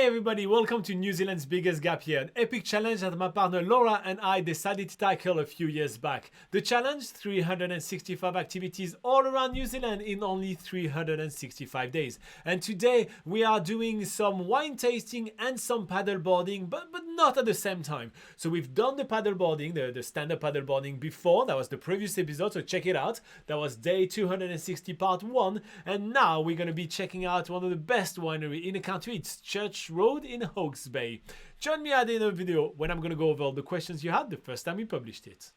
everybody, welcome to New Zealand's biggest gap year, an epic challenge that my partner Laura and I decided to tackle a few years back. The challenge, 365 activities all around New Zealand in only 365 days. And today we are doing some wine tasting and some paddleboarding, but not at the same time. So we've done the paddleboarding, the stand-up paddleboarding before, that was the previous episode, so check it out. That was day 260 part 1, and now we're going to be checking out one of the best winery in the country. It's Church Road in Hawke's Bay. Join me at the end of the video when I'm going to go over all the questions you had the first time we published it.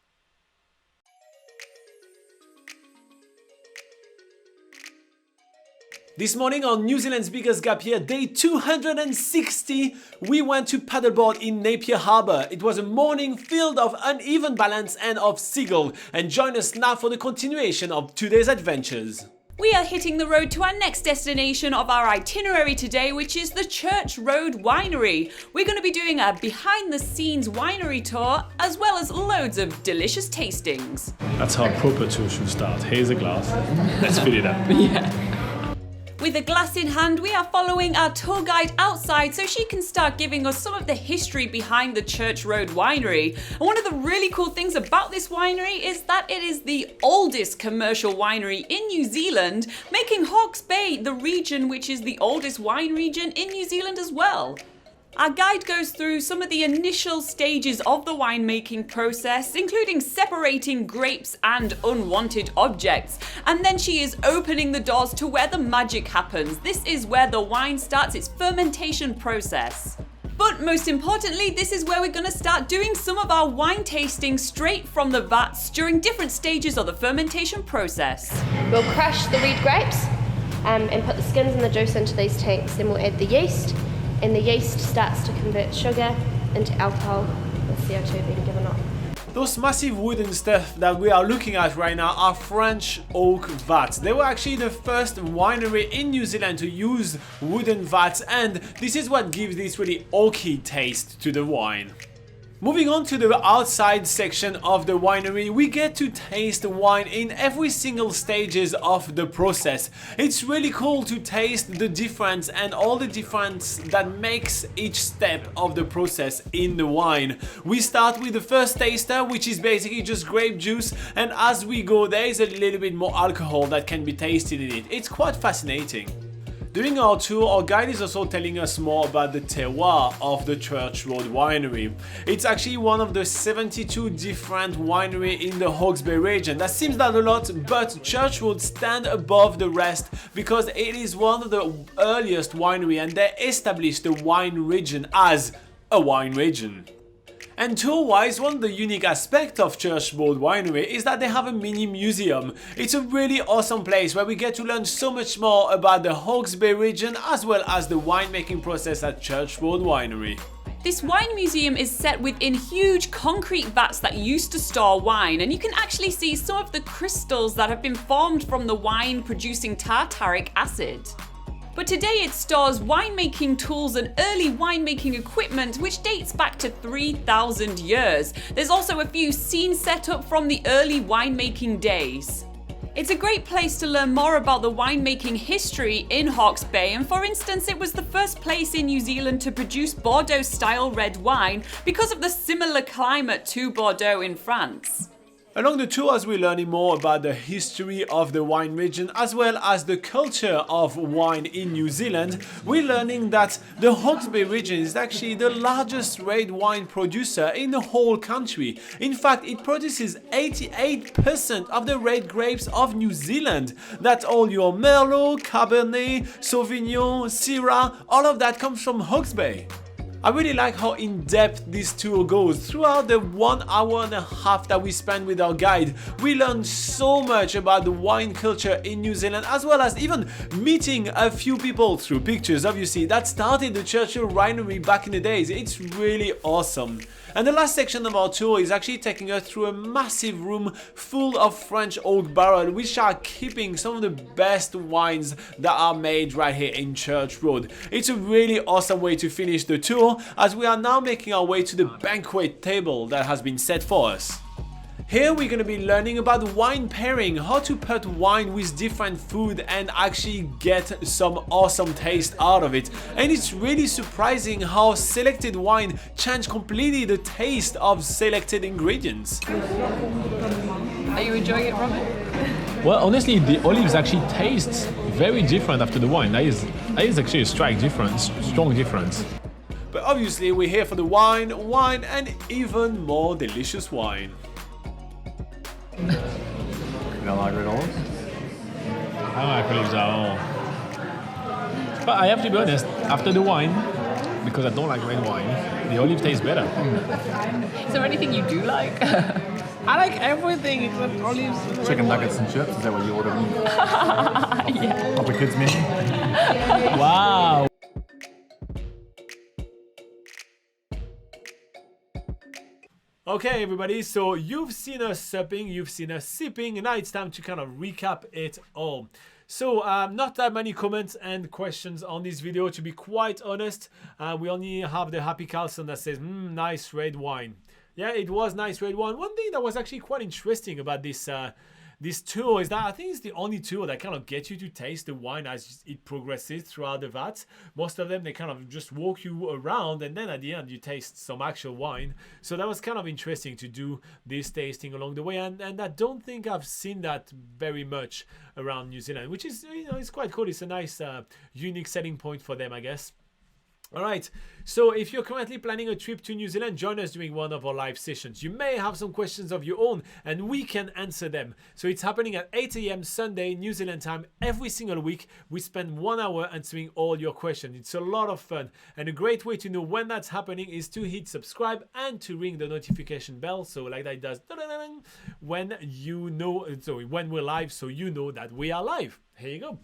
This morning on New Zealand's biggest gap year, day 260, we went to paddleboard in Napier Harbour. It was a morning filled of uneven balance and of seagull. And join us now for the continuation of today's adventures. We are hitting the road to our next destination of our itinerary today, which is the Church Road Winery. We're going to be doing a behind-the-scenes winery tour, as well as loads of delicious tastings. That's how a proper tour should start. Here's a glass. Let's fill it up. Yeah. With a glass in hand, we are following our tour guide outside so she can start giving us some of the history behind the Church Road Winery. And one of the really cool things about this winery is that it is the oldest commercial winery in New Zealand, making Hawke's Bay the region which is the oldest wine region in New Zealand as well. Our guide goes through some of the initial stages of the winemaking process, including separating grapes and unwanted objects. And then she is opening the doors to where the magic happens. This is where the wine starts its fermentation process. But most importantly, this is where we're going to start doing some of our wine tasting straight from the vats during different stages of the fermentation process. We'll crush the red grapes and put the skins and the juice into these tanks. Then we'll add the yeast. And the yeast starts to convert sugar into alcohol with CO2 being given off. Those massive wooden stuff that we are looking at right now are French oak vats. They were actually the first winery in New Zealand to use wooden vats, and this is what gives this really oaky taste to the wine. Moving on to the outside section of the winery, we get to taste wine in every single stages of the process. It's really cool to taste the difference and all the difference that makes each step of the process in the wine. We start with the first taster, which is basically just grape juice, and as we go there is a little bit more alcohol that can be tasted in it. It's quite fascinating. During our tour, our guide is also telling us more about the terroir of the Church Road Winery. It's actually one of the 72 different wineries in the Hawke's Bay region. That seems like a lot, but Church Road stands above the rest because it is one of the earliest wineries and they established the wine region as a wine region. And tour-wise, one of the unique aspects of Church Road Winery is that they have a mini museum. It's a really awesome place where we get to learn so much more about the Hawke's Bay region as well as the winemaking process at Church Road Winery. This wine museum is set within huge concrete vats that used to store wine, and you can actually see some of the crystals that have been formed from the wine producing tartaric acid. But today it stores winemaking tools and early winemaking equipment which dates back to 3,000 years. There's also a few scenes set up from the early winemaking days. It's a great place to learn more about the winemaking history in Hawke's Bay, and for instance it was the first place in New Zealand to produce Bordeaux style red wine because of the similar climate to Bordeaux in France. Along the tour, as we're learning more about the history of the wine region as well as the culture of wine in New Zealand, we're learning that the Hawke's Bay region is actually the largest red wine producer in the whole country. In fact, it produces 88% of the red grapes of New Zealand. That's all your Merlot, Cabernet, Sauvignon, Syrah, all of that comes from Hawke's Bay. I really like how in-depth this tour goes. Throughout the 1 hour and a half that we spent with our guide, we learned so much about the wine culture in New Zealand, as well as even meeting a few people through pictures, obviously, that started the Church Road Winery back in the days. It's really awesome. And the last section of our tour is actually taking us through a massive room full of French oak barrels, which are keeping some of the best wines that are made right here in Church Road. It's a really awesome way to finish the tour, as we are now making our way to the banquet table that has been set for us. Here we're going to be learning about wine pairing, how to put wine with different food and actually get some awesome taste out of it. And it's really surprising how selected wine change completely the taste of selected ingredients. Are you enjoying it, Robin? Well, honestly, the olives actually taste very different after the wine. That is actually a strong difference. But obviously we're here for the wine, and even more delicious wine. You don't like red olives? I don't like olives at all. But I have to be honest, after the wine, because I don't like red wine, the olive tastes better. Is there anything you do like? I like everything except olives. Chicken nuggets and chips, is that what you ordered? Yeah. Off the kids' menu? Wow. Okay everybody, so you've seen us supping, you've seen us sipping, and now it's time to kind of recap it all. So not that many comments and questions on this video, to be quite honest. We only have the Happy Carlson that says, nice red wine. Yeah, it was nice red wine. One thing that was actually quite interesting about this this tour is that I think it's the only tour that kind of gets you to taste the wine as it progresses throughout the vat. Most of them, they kind of just walk you around, and then at the end you taste some actual wine. So that was kind of interesting to do this tasting along the way, and I don't think I've seen that very much around New Zealand, which is, you know, it's quite cool. It's a nice unique selling point for them, I guess. All right, so if you're currently planning a trip to New Zealand, join us during one of our live sessions. You may have some questions of your own and we can answer them. So it's happening at 8 AM Sunday, New Zealand time, every single week. We spend 1 hour answering all your questions. It's a lot of fun, and a great way to know when that's happening is to hit subscribe and to ring the notification bell. So like that, it does when you know, sorry, when we're live, so you know that we are live. Here you go.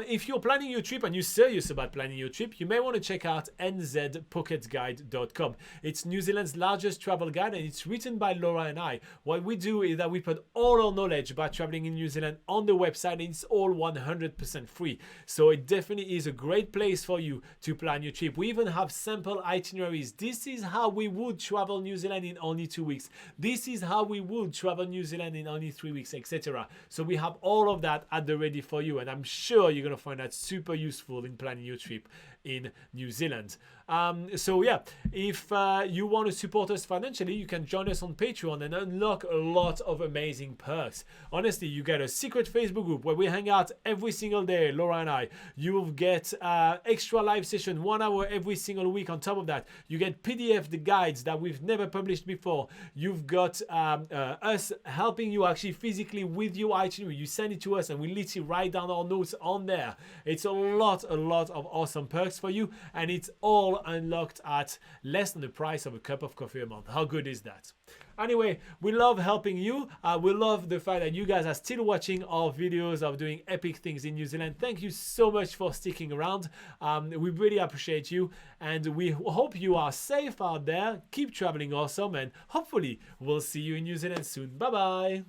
If you're planning your trip and you're serious about planning your trip, you may want to check out nzpocketguide.com. It's New Zealand's largest travel guide, and it's written by Laura and I. What we do is that we put all our knowledge about traveling in New Zealand on the website, and it's all 100% free. So it definitely is a great place for you to plan your trip. We even have sample itineraries. This is how we would travel New Zealand in only 2 weeks. This is how we would travel New Zealand in only 3 weeks, etc. So we have all of that at the ready for you, and I'm sure you're going to find that super useful in planning your trip in New Zealand. So yeah, if you want to support us financially, you can join us on Patreon and unlock a lot of amazing perks. Honestly, you get a secret Facebook group where we hang out every single day, Laura and I. You'll get extra live session 1 hour every single week. On top of that, you get PDF, the guides that we've never published before. You've got us helping you actually physically with your itinerary. You send it to us and we literally write down our notes on there. It's a lot of awesome perks for you, and it's all unlocked at less than the price of a cup of coffee a month. How good is that? Anyway, we love helping you. We love the fact that you guys are still watching our videos of doing epic things in New Zealand. Thank you so much for sticking around. We really appreciate you, and we hope you are safe out there. Keep traveling awesome, and hopefully we'll see you in New Zealand soon. Bye bye.